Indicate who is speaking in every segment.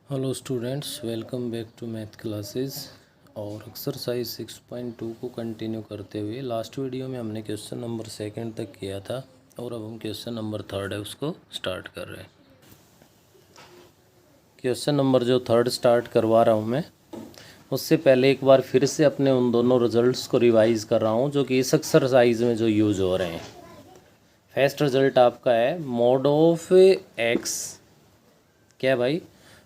Speaker 1: Hello students, welcome back to math classes. और exercise 6.2 को continue करते हुए लास्ट वीडियो में हमने क्वेश्चन नंबर सेकंड तक किया था और अब हम क्वेश्चन नंबर थर्ड है उसको स्टार्ट कर रहे हैं। क्वेश्चन नंबर जो थर्ड स्टार्ट करवा रहा हूँ मैं, उससे पहले एक बार फिर से अपने उन दोनों रिजल्ट्स को रिवाइज़ कर रहा हूँ जो कि इस एक्सरसाइज में जो यूज़ हो रहे हैं। फर्स्ट रिजल्ट आपका है मॉड ऑफ एक्स, क्या भाई,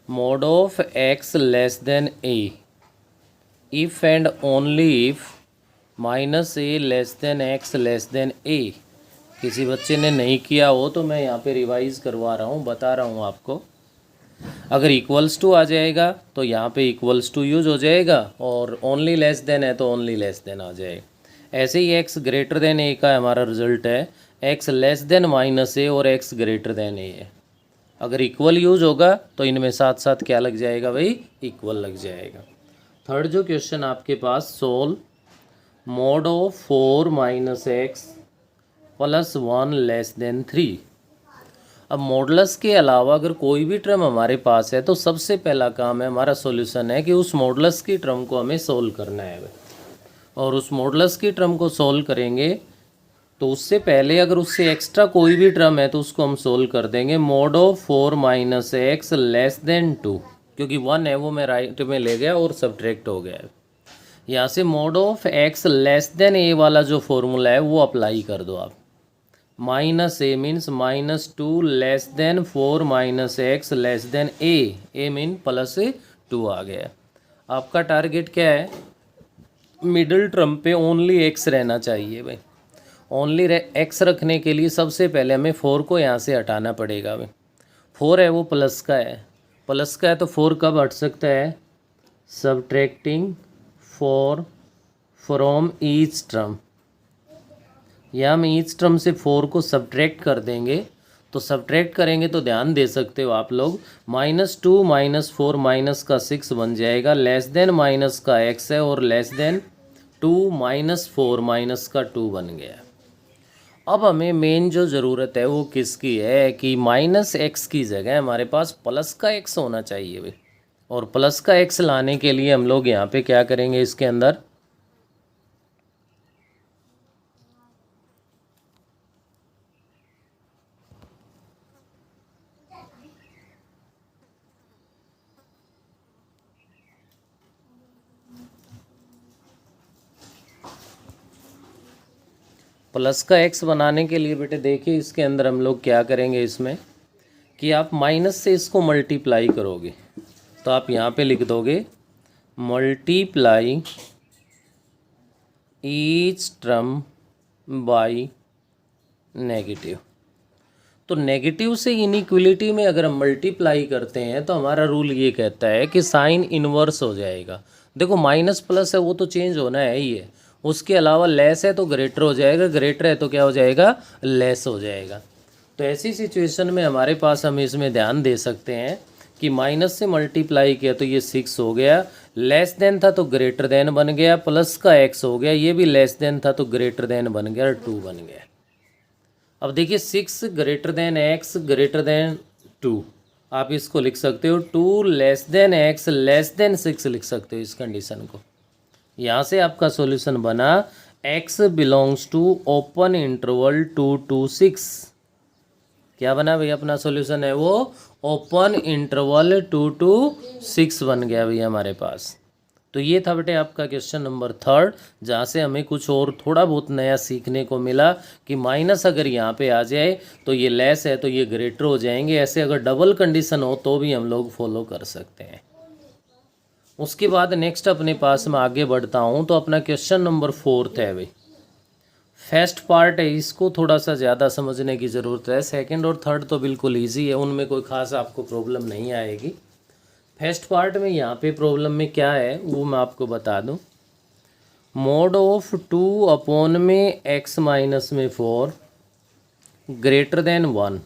Speaker 1: mod of x less than a if and only if minus a less than x less than a। किसी बच्चे ने नहीं किया हो तो मैं यहाँ पे रिवाइज करवा रहा हूँ, बता रहा हूँ आपको। अगर इक्वल्स टू आ जाएगा तो यहाँ पे इक्वल्स टू यूज हो जाएगा और ओनली लेस देन है तो ओनली लेस देन आ जाएगा। ऐसे ही x ग्रेटर देन a का हमारा रिजल्ट है x less than minus a और x ग्रेटर देन a है। अगर इक्वल यूज होगा तो इनमें साथ साथ क्या लग जाएगा भाई, इक्वल लग जाएगा। थर्ड जो क्वेश्चन आपके पास, solve mod of 4 minus x plus 1 less than 3। अब मॉडलस के अलावा अगर कोई भी टर्म हमारे पास है तो सबसे पहला काम है हमारा सॉल्यूशन है कि उस मॉडलस की टर्म को हमें सोल्व करना है। और उस मॉडलस की टर्म को सोल्व करेंगे तो उससे पहले अगर उससे एक्स्ट्रा कोई भी टर्म है तो उसको हम सोल्व कर देंगे। Mod of 4 minus x less than 2, क्योंकि 1 है वो मैं राइट में ले गया और सब्ट्रैक्ट हो गया है। यहाँ से mod of x less than a वाला जो फॉर्मूला है वो अप्लाई कर दो आप। Minus A means -2 less than 4 minus x less than a mean plus 2 आ गया। आपका टारगेट क्या है, मिडिल टर्म पे ओनली एक्स रहना चाहिए भाई। ओनली एक्स रखने के लिए सबसे पहले हमें 4 को यहाँ से हटाना पड़ेगा भाई। 4 है वो प्लस का है, प्लस का है तो 4 कब हट सकता है, सब्ट्रैक्टिंग 4 फ्रॉम ईच टर्म। या हम ईच टर्म से 4 को सब्ट्रैक्ट कर देंगे तो सब्ट्रैक्ट करेंगे तो ध्यान दे सकते हो आप लोग, -2 -4 माइनस का 6 बन जाएगा, लेस देन माइनस का x है और लेस देन 2 -4 माइनस का 2 बन गया। अब हमें मेन जो ज़रूरत है वो किसकी है कि -x की जगह हमारे पास प्लस का x होना चाहिए भाई। और प्लस का x लाने के लिए हम लोग यहाँ पे क्या करेंगे, इसके अंदर प्लस का x बनाने के लिए बेटे देखिए इसके अंदर हम लोग क्या करेंगे इसमें कि आप माइनस से इसको मल्टीप्लाई करोगे तो आप यहाँ पे लिख दोगे multiply each term by negative. तो नेगेटिव से इनइक्वलिटी में अगर हम मल्टीप्लाई करते हैं तो हमारा रूल ये कहता है कि साइन इन्वर्स हो जाएगा। देखो माइनस प्लस है वो तो चेंज होना है ही है, उसके अलावा लेस है तो ग्रेटर हो जाएगा, ग्रेटर है तो क्या हो जाएगा, लेस हो जाएगा। तो ऐसी सिचुएशन में हमारे पास हम इसमें ध्यान दे सकते हैं कि माइनस से मल्टीप्लाई किया तो ये 6 हो गया, लेस देन था तो ग्रेटर देन बन गया, प्लस का x हो गया, ये भी लेस देन था तो ग्रेटर देन बन गया और 2 बन गया। अब देखिए 6 greater than x greater than 2, आप इसको लिख सकते हो 2 less then x less then 6 लिख सकते हो इस कंडीशन को। यहाँ से आपका सॉल्यूशन बना x belongs to open interval 2 to 6। क्या बना भाई अपना सॉल्यूशन है वो ओपन इंटरवल 2 to 6 बन गया भाई हमारे पास। तो ये था बेटे आपका क्वेश्चन नंबर थर्ड, जहाँ से हमें कुछ और थोड़ा बहुत नया सीखने को मिला कि माइनस अगर यहाँ पे आ जाए तो ये लेस है तो ये ग्रेटर हो जाएंगे। ऐसे अगर डबल कंडीशन हो तो भी हम लोग फॉलो कर सकते हैं। उसके बाद नेक्स्ट अपने पास में आगे बढ़ता हूँ तो अपना क्वेश्चन नंबर फोर्थ है भाई। फर्स्ट पार्ट है, इसको थोड़ा सा ज़्यादा समझने की ज़रूरत है। सेकेंड और थर्ड तो बिल्कुल ईजी है, उनमें कोई ख़ास आपको प्रॉब्लम नहीं आएगी। फर्स्ट पार्ट में यहाँ पे प्रॉब्लम में क्या है वो मैं आपको बता दूँ। मॉड ऑफ 2 अपॉन में x माइनस में 4 greater than 1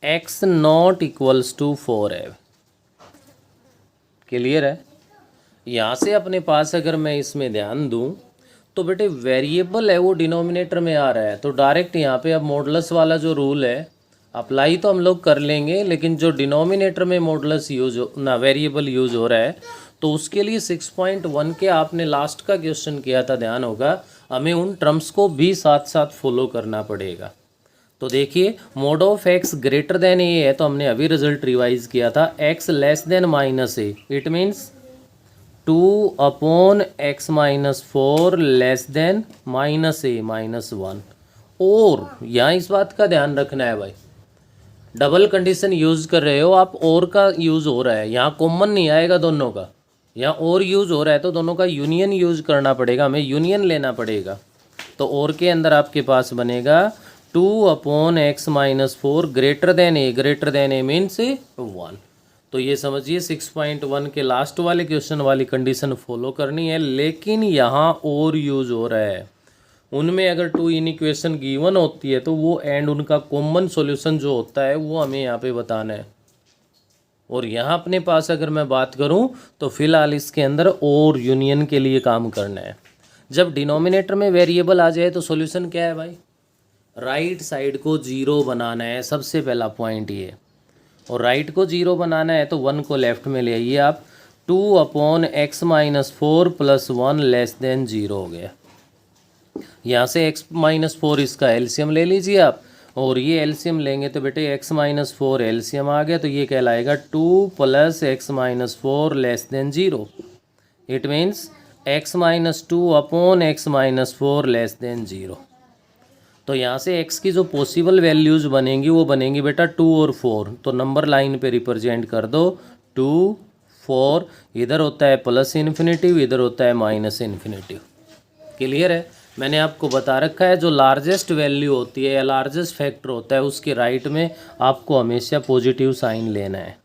Speaker 1: x not equals to 4 है। क्लियर है। यहाँ से अपने पास अगर मैं इसमें ध्यान दूँ तो बेटे वेरिएबल है वो डिनोमिनेटर में आ रहा है तो डायरेक्ट यहाँ पे अब मॉडुलस वाला जो रूल है अप्लाई तो हम लोग कर लेंगे, लेकिन जो डिनोमिनेटर में मॉडुलस यूज ना वेरिएबल यूज हो रहा है, तो उसके लिए 6.1 के आपने लास्ट का क्वेश्चन किया था, ध्यान होगा, हमें उन टर्म्स को भी साथ साथ फॉलो करना पड़ेगा। तो देखिए mod of x greater than a है, तो हमने अभी रिजल्ट रिवाइज किया था, x less than minus a, it means 2/x-4 less than -a-1। और यहाँ इस बात का ध्यान रखना है भाई, डबल कंडीशन यूज कर रहे हो आप, और का यूज हो रहा है, यहाँ कॉमन नहीं आएगा दोनों का, यहाँ और यूज हो रहा है तो दोनों का यूनियन यूज करना पड़ेगा, हमें यूनियन लेना पड़ेगा। तो और के अंदर आपके पास बनेगा 2/x-4 ग्रेटर देन ए मीन्स 1। तो ये समझिए 6.1 के लास्ट वाले क्वेश्चन वाली कंडीशन फॉलो करनी है, लेकिन यहाँ और यूज हो रहा है, उनमें अगर टू इनइक्वेशन गिवन होती है तो वो एंड उनका कॉमन सॉल्यूशन जो होता है वो हमें यहाँ पे बताना है। और यहाँ अपने पास अगर मैं बात करूँ तो फिलहाल इसके अंदर और यूनियन के लिए काम करना है। जब डिनोमिनेटर में वेरिएबल आ जाए तो सॉल्यूशन क्या है भाई, राइट साइड को 0 बनाना है, सबसे पहला पॉइंट ये। और राइट को 0 बनाना है तो 1 को लेफ्ट में ले आइए आप, 2/x-4 + 1 लेस देन 0 हो गया। यहाँ से x-4 इसका एलसीएम ले लीजिए आप, और ये एलसीएम लेंगे तो बेटे x-4 एलसीएम आ गया, तो ये कहलाएगा 2 + x-4 less than 0। It means x-2/x-4 less than 0। तो यहाँ से x की जो पॉसिबल वैल्यूज़ बनेंगी वो बनेंगी बेटा 2 और 4। तो नंबर लाइन पे रिप्रेजेंट कर दो 2 4, इधर होता है +∞, इधर होता है -∞। क्लियर है? मैंने आपको बता रखा है जो लार्जेस्ट वैल्यू होती है या लार्जेस्ट फैक्टर होता है उसके राइट में आपको हमेशा पॉजिटिव साइन लेना है।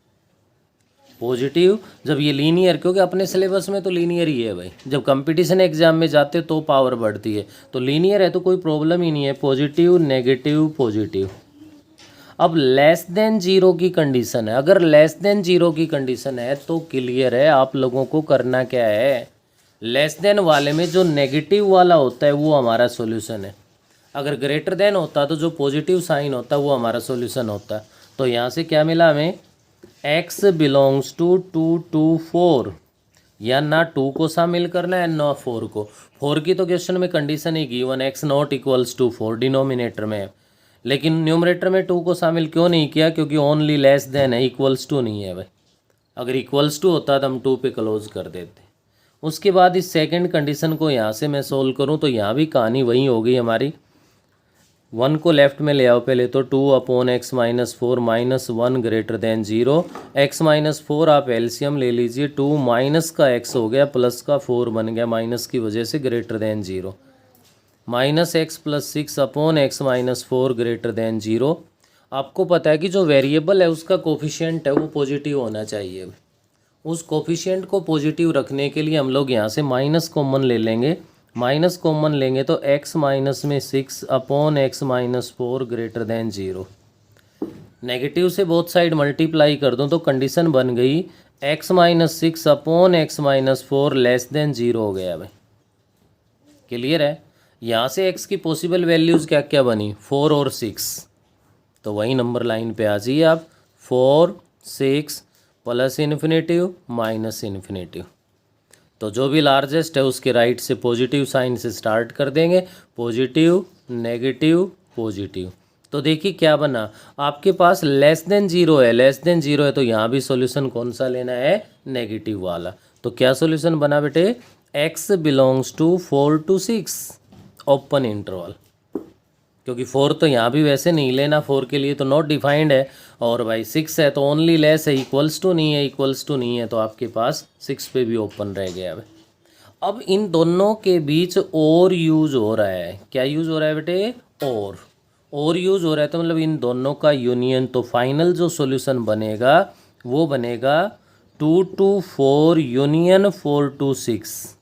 Speaker 1: पॉजिटिव जब ये लीनियर, क्योंकि अपने सिलेबस में तो लीनियर ही है भाई, जब कंपटीशन एग्जाम में जाते तो पावर बढ़ती है, तो लीनियर है तो कोई प्रॉब्लम ही नहीं है। Positive negative positive. अब लेस देन 0 की कंडीशन है, अगर लेस देन 0 की कंडीशन है तो क्लियर है, आप लोगों को करना क्या है, लेस देन वाले में जो नेगेटिव वाला होता है वो हमारा सॉल्यूशन है, अगर ग्रेटर देन होता तो जो पॉजिटिव साइन होता है वो हमारा सॉल्यूशन होता। तो यहाँ से क्या मिला हमें, x बिलोंग्स टू 2 to 4, या ना 2 को शामिल करना है ना 4 को। 4 की तो क्वेश्चन में कंडीशन ही given x not equals to 4 denominator में, लेकिन न्यूमरेटर में 2 को शामिल क्यों नहीं किया, क्योंकि ओनली लेस देन है, इक्वल्स टू नहीं है भाई। अगर इक्वल्स टू होता तो हम 2 पे क्लोज कर देते। उसके बाद इस सेकंड कंडीशन को यहाँ से मैं सोल्व करूँ तो यहाँ भी कहानी वही हो गई हमारी। 1 को लेफ्ट में ले आओ पहले, तो 2/x-4 -1 ग्रेटर देन 0। x-4 आप एलसीएम ले लीजिए, 2 माइनस का x हो गया, प्लस का 4 बन गया, माइनस की वजह से greater than 0। -x + 6/x-4 greater than 0। आपको पता है कि जो वेरिएबल है उसका कोफिशिएंट है वो पॉजिटिव होना चाहिए। उस कोफिशिएंट को पॉजिटिव रखने के लिए हम लोग यहाँ से माइनस कॉमन ले लेंगे। माइनस कॉमन लेंगे तो x माइनस में 6/x-4 ग्रेटर देन 0। नेगेटिव से बोथ साइड मल्टीप्लाई कर दूँ तो कंडीशन बन गई x - 6/x-4 लेस देन 0 हो गया भाई। क्लियर है? यहाँ से x की पॉसिबल वैल्यूज़ क्या क्या बनी, 4 और 6। तो वही नंबर लाइन पे आ जाइए आप, 4 6 +∞ -∞। तो जो भी लार्जेस्ट है उसके राइट से पॉजिटिव साइन से स्टार्ट कर देंगे, पॉजिटिव नेगेटिव पॉजिटिव। तो देखिए क्या बना, आपके पास लेस देन 0 है, लेस देन 0 है तो यहाँ भी सॉल्यूशन कौन सा लेना है, नेगेटिव वाला। तो क्या सॉल्यूशन बना बेटे, x belongs to 4 to 6 open interval, क्योंकि 4 तो यहाँ भी वैसे नहीं लेना, 4 के लिए तो नॉट डिफाइंड है, और भाई 6 है तो ओनली लेस है, इक्वल्स टू नहीं है, इक्वल्स टू नहीं है तो आपके पास 6 पे भी ओपन रह गया है। अब इन दोनों के बीच और यूज हो रहा है, क्या यूज हो रहा है बेटे, और यूज हो रहा है, तो मतलब इन दोनों का यूनियन। तो फाइनल जो सॉल्यूशन बनेगा वो बनेगा 2 to 4 यूनियन 4 to 6।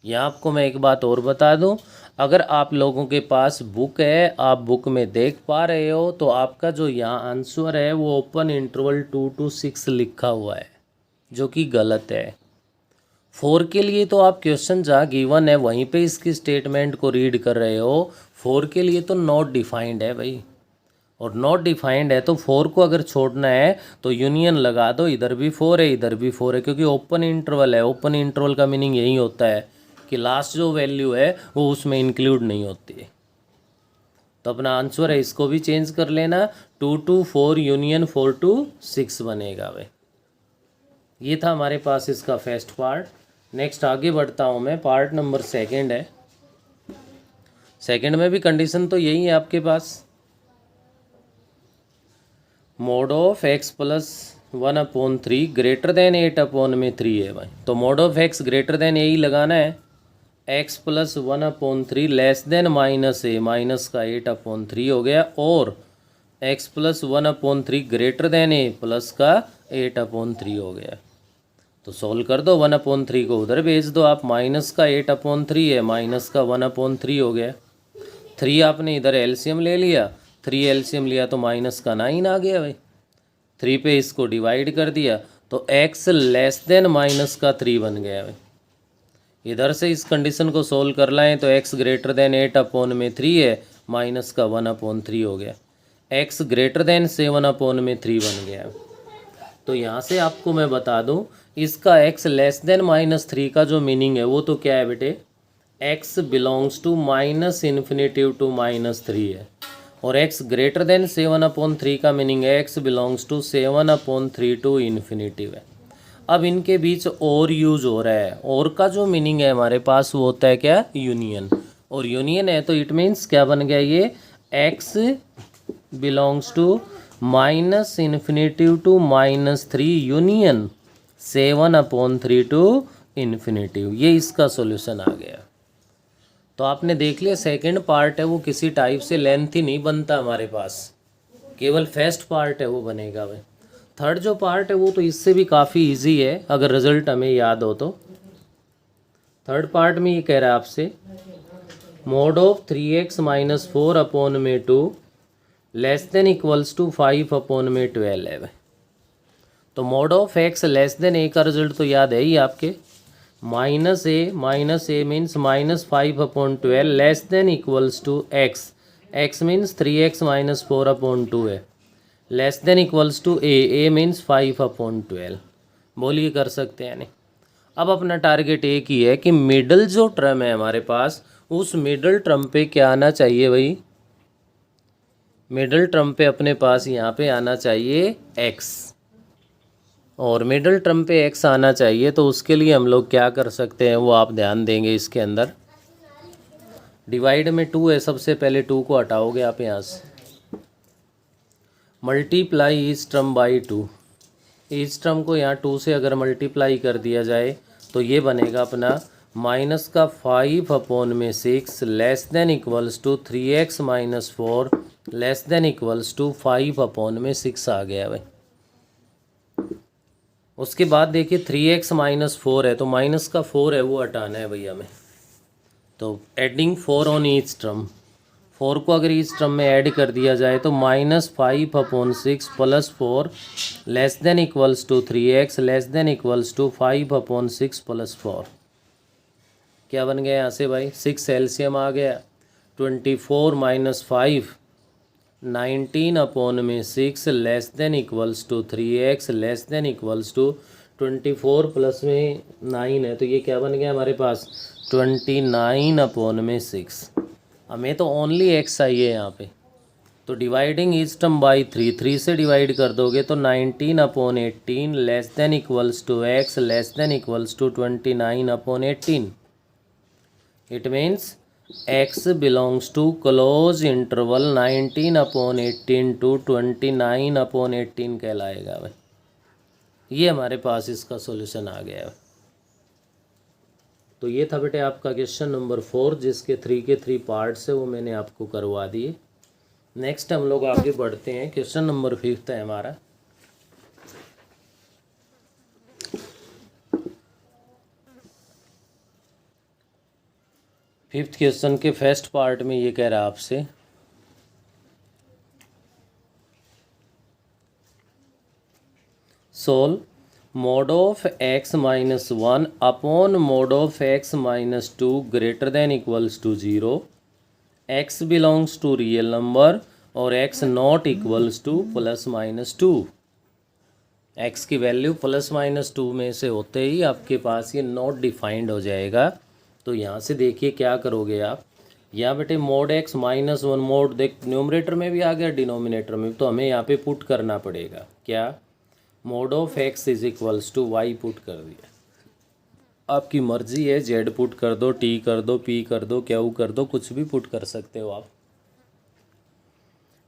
Speaker 1: यहाँ आपको मैं एक बात और बता दूं, अगर आप लोगों के पास बुक है, आप बुक में देख पा रहे हो, तो आपका जो यहाँ आंसर है वो ओपन इंटरवल 2 to 6 लिखा हुआ है, जो कि गलत है। 4 के लिए तो आप क्वेश्चन जहाँ गिवन है वहीं पे इसकी स्टेटमेंट को रीड कर रहे हो, 4 के लिए तो नॉट डिफाइंड है भाई। और नॉट डिफाइंड है तो 4 को अगर छोड़ना है तो यूनियन लगा दो, इधर भी 4 है इधर भी 4 है, क्योंकि ओपन इंटरवल है। ओपन इंटरवल का मीनिंग यही होता है कि लास्ट जो वैल्यू है वो उसमें इंक्लूड नहीं होती है। तो अपना आंसर है, इसको भी चेंज कर लेना, 2 to 4 यूनियन 4 to 6 बनेगा भाई। ये था हमारे पास इसका फर्स्ट पार्ट। नेक्स्ट आगे बढ़ता हूँ मैं, पार्ट नंबर सेकंड है। सेकंड में भी कंडीशन तो यही है आपके पास, mod of x plus 1/3 greater than 8/3 है भाई। तो mod of x greater than यही लगाना है, x plus 1/3 less than minus a, minus का 8/3 हो गया, और x plus 1/3 greater than a plus का 8/3 हो गया। तो सोल्व कर दो, 1/3 को उधर भेज दो आप, माइनस का 8/3 है, माइनस का 1/3 हो गया। 3 आपने इधर एलसीएम ले लिया, 3 एलसीएम लिया तो माइनस का 9 आ गया भाई। 3 पे इसको डिवाइड कर दिया तो x लेस देन माइनस का 3 बन गया भाई। इधर से इस कंडीशन को सोल्व कर लाएँ तो x ग्रेटर देन 8/3 है, माइनस का 1/3 हो गया, x ग्रेटर देन 7/3 बन गया। तो यहाँ से आपको मैं बता दूँ, इसका x लेस देन -3 का जो मीनिंग है वो तो क्या है बेटे, x बिलोंग्स टू -∞ टू -3 है, और x ग्रेटर देन 7/3 का मीनिंग है x belongs to 7/3 to infinity है। अब इनके बीच और यूज हो रहा है, और का जो मीनिंग है हमारे पास वो होता है क्या, यूनियन। और यूनियन है तो इट मीन्स क्या बन गया ये, x belongs to -∞ to -3 union 7/3 to infinity. ये इसका सॉल्यूशन आ गया। तो आपने देख लिया सेकंड पार्ट है वो किसी टाइप से लेंथी नहीं बनता हमारे पास, केवल फर्स्ट पार्ट है वो बनेगा भाई। थर्ड जो पार्ट है वो तो इससे भी काफ़ी इजी है अगर रिजल्ट हमें याद हो तो। थर्ड पार्ट में ये कह रहा है आपसे, mod of 3x - 4/2 less than equals to 5/12 है भाई। तो mod of x less than a का रिजल्ट तो याद है ही आपके, minus A means -5/12 less than equals to x means 3x - 4/2 है, less than equals to a means 5/12। बोलिए कर सकते हैं नहीं। अब अपना टारगेट एक ही है कि मिडल जो टर्म है हमारे पास, उस मिडल टर्म पे क्या आना चाहिए भाई, मिडल टर्म पे अपने पास यहाँ पे आना चाहिए x, और मिडल टर्म पे x आना चाहिए। तो उसके लिए हम लोग क्या कर सकते हैं वो आप ध्यान देंगे। इसके अंदर डिवाइड में 2 है, सबसे पहले 2 को हटाओगे आप यहाँ से, multiply each term by 2। Each term को यहाँ 2 से अगर मल्टीप्लाई कर दिया जाए तो ये बनेगा अपना माइनस का 5/6 less than equals to 3x - 4 less than equals to 5/6 आ गया भाई। उसके बाद देखिए 3x - 4 है तो माइनस का 4 है वो हटाना है भैया हमें। तो एडिंग 4 ऑन ईच टर्म, 4 को अगर इस टर्म में ऐड कर दिया जाए तो -5/6 plus 4 less than equals to 3x less than equals to 5/6 plus 4। क्या बन गया यहाँ से भाई, 6 एलसीएम आ गया, 24 - 5 19/6 less than equals to 3x less than equals to 24 plus में 9 है तो ये क्या बन गया हमारे पास 29/6। हमें तो ओनली x चाहिए यहाँ पे। तो डिवाइडिंग ईच टर्म बाई 3 से डिवाइड कर दोगे तो 19/18 less than equals to x less than equals to 29/18। It means x belongs to close interval 19/18 to 29/18 कहलाएगा भाई। ये हमारे पास इसका सॉल्यूशन आ गया है। तो ये था बेटे आपका क्वेश्चन नंबर 4, जिसके 3 के 3 पार्ट्स है वो मैंने आपको करवा दिए। नेक्स्ट हम लोग आगे बढ़ते हैं, क्वेश्चन नंबर 5 है हमारा। फिफ्थ क्वेश्चन के फर्स्ट पार्ट में ये कह रहा है आपसे, solve mod of x - 1 upon mod of x - 2 greater than equals to 0, x belongs to real number और x not equals to ±2। x की वैल्यू ±2 में से होते ही आपके पास ये नॉट डिफाइंड हो जाएगा। तो यहाँ से देखिए क्या करोगे आप, यहाँ बेटे mod x -1 मोड देख न्यूमरेटर में भी आ गया डिनोमिनेटर में, तो हमें यहाँ पे पुट करना पड़ेगा क्या, mod of x is equals to y put कर दिया। आपकी मर्जी है, z पुट कर दो, t कर दो, p कर दो, q कर दो, कुछ भी पुट कर सकते हो आप।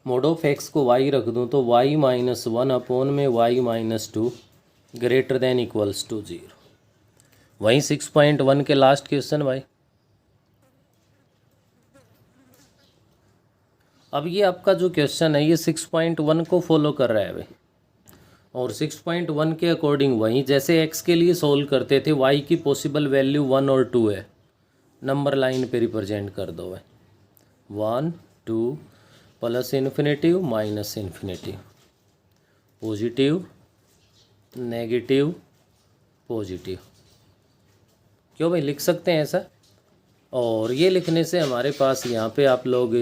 Speaker 1: mod ऑफ x को y रख दूँ तो y -1 अपॉन में y -2 greater than equals to 0। वहीं 6.1 के लास्ट क्वेश्चन भाई। अब ये आपका जो क्वेश्चन है ये 6.1 को फॉलो कर रहा है भाई, और 6.1 के अकॉर्डिंग वहीं जैसे x के लिए सोल्व करते थे, y की पॉसिबल वैल्यू 1 और 2 है, नंबर लाइन पे रिप्रेजेंट कर दो भाई, 1 2 plus infinitive minus infinitive, positive negative positive. क्यों भाई, लिख सकते हैं ऐसा। और ये लिखने से हमारे पास यहाँ पे आप लोग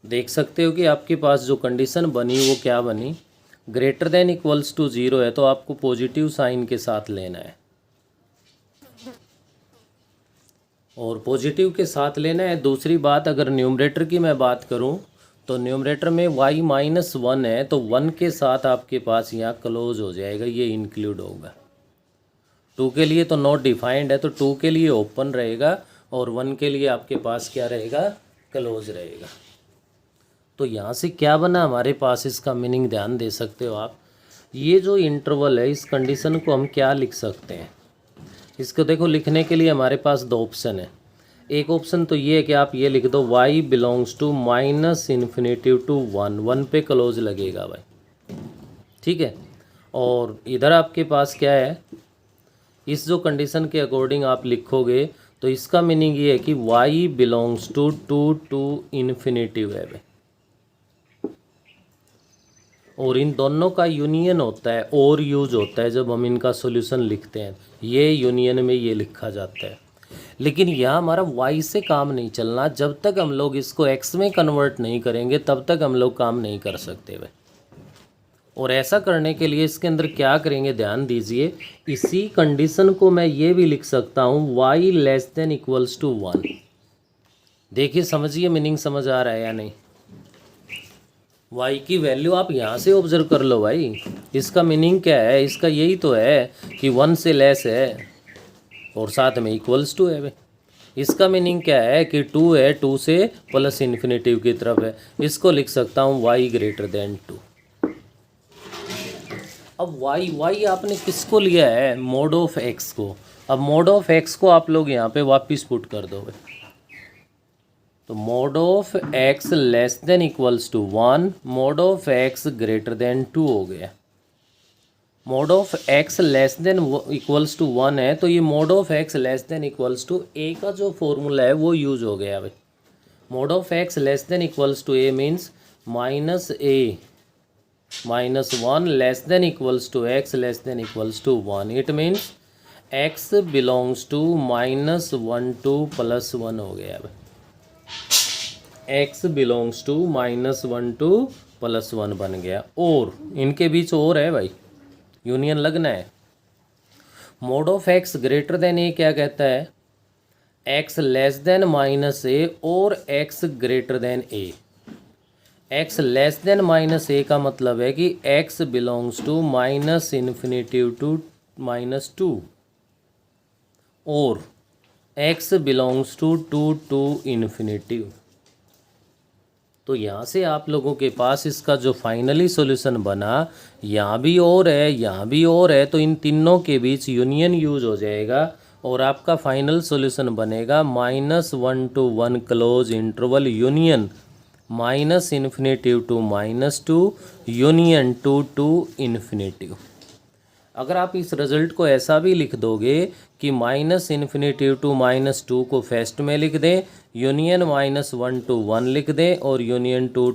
Speaker 1: देख सकते हो कि आपके पास जो कंडीशन बनी वो क्या बनी, ग्रेटर देन इक्वल्स टू 0 है तो आपको पॉजिटिव साइन के साथ लेना है, और पॉजिटिव के साथ लेना है। दूसरी बात, अगर न्यूमरेटर की मैं बात करूं तो न्यूमरेटर में y -1 है तो 1 के साथ आपके पास यहाँ क्लोज हो जाएगा, ये इंक्लूड होगा। 2 के लिए तो नॉट डिफाइंड है तो 2 के लिए ओपन रहेगा, और 1 के लिए आपके पास क्या रहेगा, क्लोज रहेगा। तो यहाँ से क्या बना हमारे पास, इसका मीनिंग ध्यान दे सकते हो आप। ये जो इंटरवल है इस कंडीशन को हम क्या लिख सकते हैं, इसको देखो लिखने के लिए हमारे पास दो ऑप्शन है। एक ऑप्शन तो ये है कि आप ये लिख दो y बिलोंग्स टू -∞ टू 1 पे क्लोज लगेगा भाई, ठीक है। और इधर आपके पास क्या है, इस जो कंडीशन के अकॉर्डिंग आप लिखोगे तो इसका मीनिंग ये है कि y belongs to 2 to infinitive है भाई, और इन दोनों का यूनियन होता है और यूज होता है जब हम इनका सॉल्यूशन लिखते हैं, ये यूनियन में ये लिखा जाता है। लेकिन यहाँ हमारा y से काम नहीं चलना, जब तक हम लोग इसको x में कन्वर्ट नहीं करेंगे तब तक हम लोग काम नहीं कर सकते भाई। और ऐसा करने के लिए इसके अंदर क्या करेंगे, ध्यान दीजिए, इसी कंडीशन को मैं ये भी लिख सकता हूँ y less than equals to 1। देखिए समझिए, मीनिंग समझ आ रहा है या नहीं। y की वैल्यू आप यहाँ से ऑब्जर्व कर लो भाई, इसका मीनिंग क्या है, इसका यही तो है कि 1 से लेस है और साथ में इक्वल्स टू है भाई। इसका मीनिंग क्या है कि 2 है, 2 से प्लस इन्फिनेटिव की तरफ है, इसको लिख सकता हूँ y ग्रेटर देन 2। अब y आपने किसको लिया है, mod ऑफ x को। अब mod ऑफ x को आप लोग यहाँ पे वापस पुट कर दो भाई, तो mod of x less than equals to 1, mod of x greater than 2 हो गया। mod of x less than equals to 1 है तो ये mod of x less than equals to a का जो फॉर्मूला है वो यूज हो गया भाई। mod of x less than equals to a means -a -1 less than equals to x less than equals to 1। It means x belongs to -1 to +1 हो गया भाई, x बिलोंग्स टू -1 टू +1 बन गया। और इनके बीच और है भाई, यूनियन लगना है। mod of x greater then a क्या कहता है, x लेस देन -a और x greater then a। x less than -a का मतलब है कि x बिलोंग्स टू -∞ टू -2 और x belongs to 2 to infinitive. तो यहाँ से आप लोगों के पास इसका जो फाइनली सॉल्यूशन बना, यहाँ भी और है यहाँ भी और है, तो इन तीनों के बीच यूनियन यूज हो जाएगा और आपका फाइनल सॉल्यूशन बनेगा -1 to 1 close interval union -∞ to -2 union 2 to infinitive. अगर आप इस रिजल्ट को ऐसा भी लिख दोगे कि -∞ टू -2 को फर्स्ट में लिख दें, यूनियन -1 टू 1 लिख दें और यूनियन 2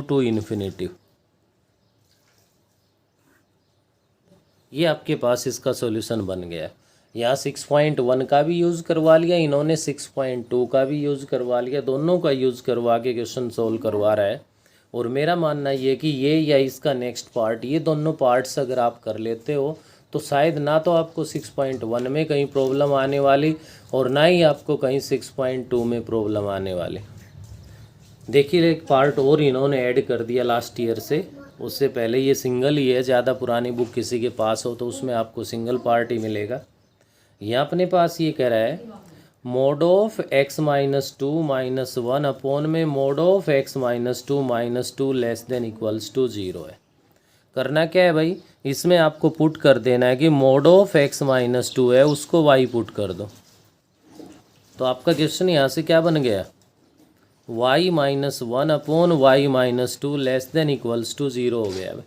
Speaker 1: टू इन्फिनेटिव, ये आपके पास इसका सॉल्यूशन बन गया। यहाँ 6.1 का भी यूज़ करवा लिया, इन्होंने 6.2 का भी यूज़ करवा लिया, दोनों का यूज़ करवा के क्वेश्चन सोल्व करवा रहा है। और मेरा मानना ये कि ये या इसका नेक्स्ट पार्ट, ये दोनों पार्ट्स अगर आप कर लेते हो तो शायद ना तो आपको 6.1 में कहीं प्रॉब्लम आने वाली और ना ही आपको कहीं 6.2 में प्रॉब्लम आने वाली। देखिए एक पार्ट और इन्होंने ऐड कर दिया लास्ट ईयर से, उससे पहले ये सिंगल ही है, ज़्यादा पुरानी बुक किसी के पास हो तो उसमें आपको सिंगल पार्ट ही मिलेगा। यहाँ अपने पास ये कह रहा है mod of x minus two minus one upon में mod of x minus two minus two less than equals to 0 है। करना क्या है भाई, इसमें आपको पुट कर देना है कि mode of x minus to है उसको y पुट कर दो। तो आपका क्वेश्चन यहाँ से क्या बन गया, y minus one upon Y minus two less than equals to 0 हो गया भाई।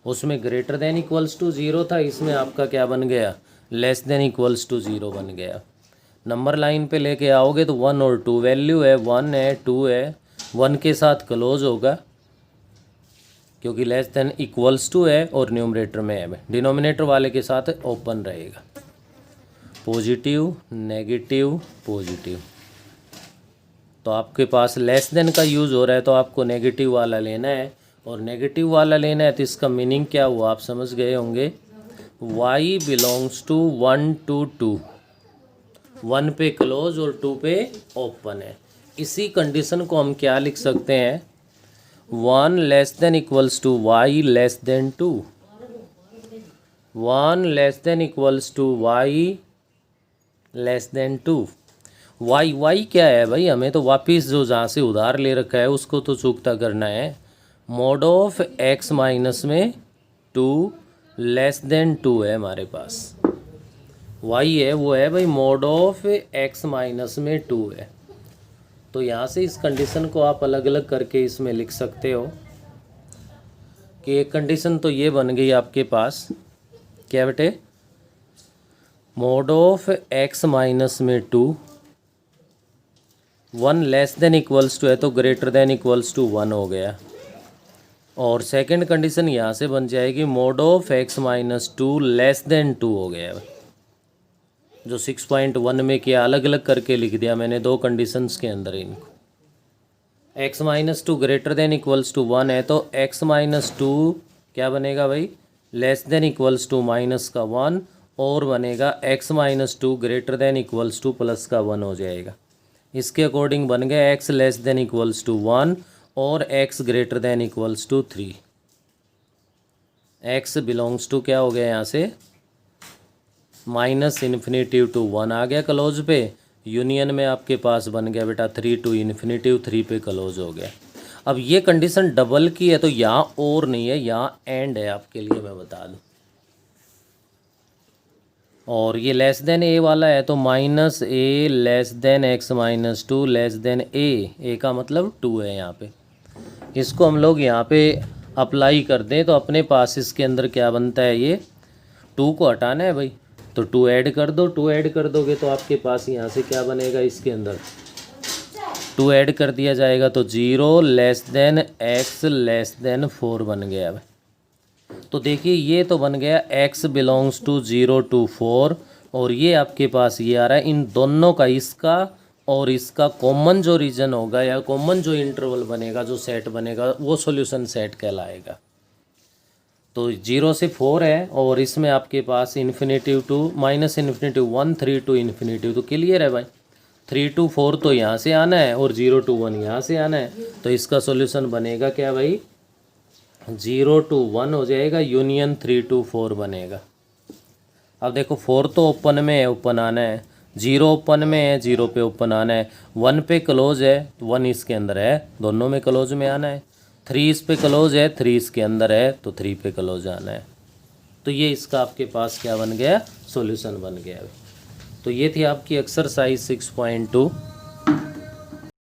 Speaker 1: उसमें ग्रेटर देन इक्वल्स टू 0 था, इसमें आपका क्या बन गया, लेस देन इक्वल्स टू 0 बन गया। नंबर लाइन पे लेके आओगे तो 1 और 2 वैल्यू है, 1 है 2 है, 1 के साथ क्लोज होगा क्योंकि लेस देन इक्वल्स टू है और न्यूमरेटर में है, डिनोमिनेटर वाले के साथ ओपन रहेगा। पॉजिटिव नेगेटिव पॉजिटिव, तो आपके पास लेस देन का यूज़ हो रहा है तो आपको नेगेटिव वाला लेना है, और नेगेटिव वाला लेना है तो इसका मीनिंग क्या हुआ आप समझ गए होंगे, y बिलोंग्स टू 1 to 2, 1 पे क्लोज और 2 पे ओपन है। इसी कंडीशन को हम क्या लिख सकते हैं, 1 less than equals to y less than 2, 1 less than equals to y less than 2। y क्या है भाई, हमें तो वापिस जो जहाँ से उधार ले रखा है उसको तो चूकता करना है। मोड ऑफ x माइनस में 2 लेस देन 2 है हमारे पास, y है वो है भाई मोड ऑफ x माइनस में 2 है। तो यहाँ से इस कंडीशन को आप अलग अलग करके इसमें लिख सकते हो कि एक कंडीशन तो ये बन गई आपके पास, क्या बेटे, मोड ऑफ x माइनस में 2, 1 लेस देन इक्वल्स टू है तो ग्रेटर देन इक्वल्स टू 1 हो गया। और सेकंड कंडीशन यहाँ से बन जाएगी mode of x minus 2 less than 2 हो गया। जो 6.1 में किया अलग अलग करके लिख दिया मैंने दो कंडीशंस के अंदर इनको। x minus 2 greater than equals to 1 है तो x माइनस 2 क्या बनेगा भाई, less than equals to minus का 1, और बनेगा x minus 2 greater than equals to plus का 1 हो जाएगा। इसके अकॉर्डिंग बन गया x less than equals to 1 और x greater than equals to 3। x belongs to क्या हो गया यहाँ से, माइनस इन्फिनेटिव टू 1 आ गया क्लोज पे, यूनियन में आपके पास बन गया बेटा 3 टू इन्फिनेटिव 3 पे क्लोज हो गया। अब ये कंडीशन डबल की है तो यहाँ और नहीं है, यहाँ एंड है आपके लिए मैं बता दूँ। और ये लेस देन ए वाला है तो minus a less than x minus 2 less than a का मतलब 2 है यहाँ पे। इसको हम लोग यहाँ पे अप्लाई कर दें तो अपने पास इसके अंदर क्या बनता है, ये 2 को हटाना है भाई तो 2 ऐड कर दो, 2 ऐड कर दोगे तो आपके पास यहाँ से क्या बनेगा, इसके अंदर 2 ऐड कर दिया जाएगा तो 0 less than x less than 4 बन गया भाई। तो देखिए ये तो बन गया x बिलोंग्स टू 0 to 4, और ये आपके पास ये आ रहा है इन दोनों का, इसका और इसका कॉमन जो रीजन होगा या कॉमन जो इंटरवल बनेगा, जो सेट बनेगा वो सॉल्यूशन सेट कहलाएगा। तो 0 से 4 है और इसमें आपके पास infinitive to minus infinitive 1 3 to infinitive, तो क्लियर है भाई। 3 to 4 तो यहाँ से आना है और 0 to 1 यहाँ से आना है, तो इसका सॉल्यूशन बनेगा क्या भाई, 0 to 1 हो जाएगा, यूनियन 3 to 4 बनेगा। अब देखो 4 तो ओपन में है, ओपन आना है, 0 ओपन में है, 0 पे ओपन आना है, 1 पे क्लोज है, 1 इसके अंदर है, दोनों में क्लोज में आना है, 3 इस पे क्लोज है, 3 इसके अंदर है तो 3 पे क्लोज आना है। तो ये इसका आपके पास क्या बन गया, सॉल्यूशन बन गया। तो ये थी आपकी एक्सरसाइज 6.2।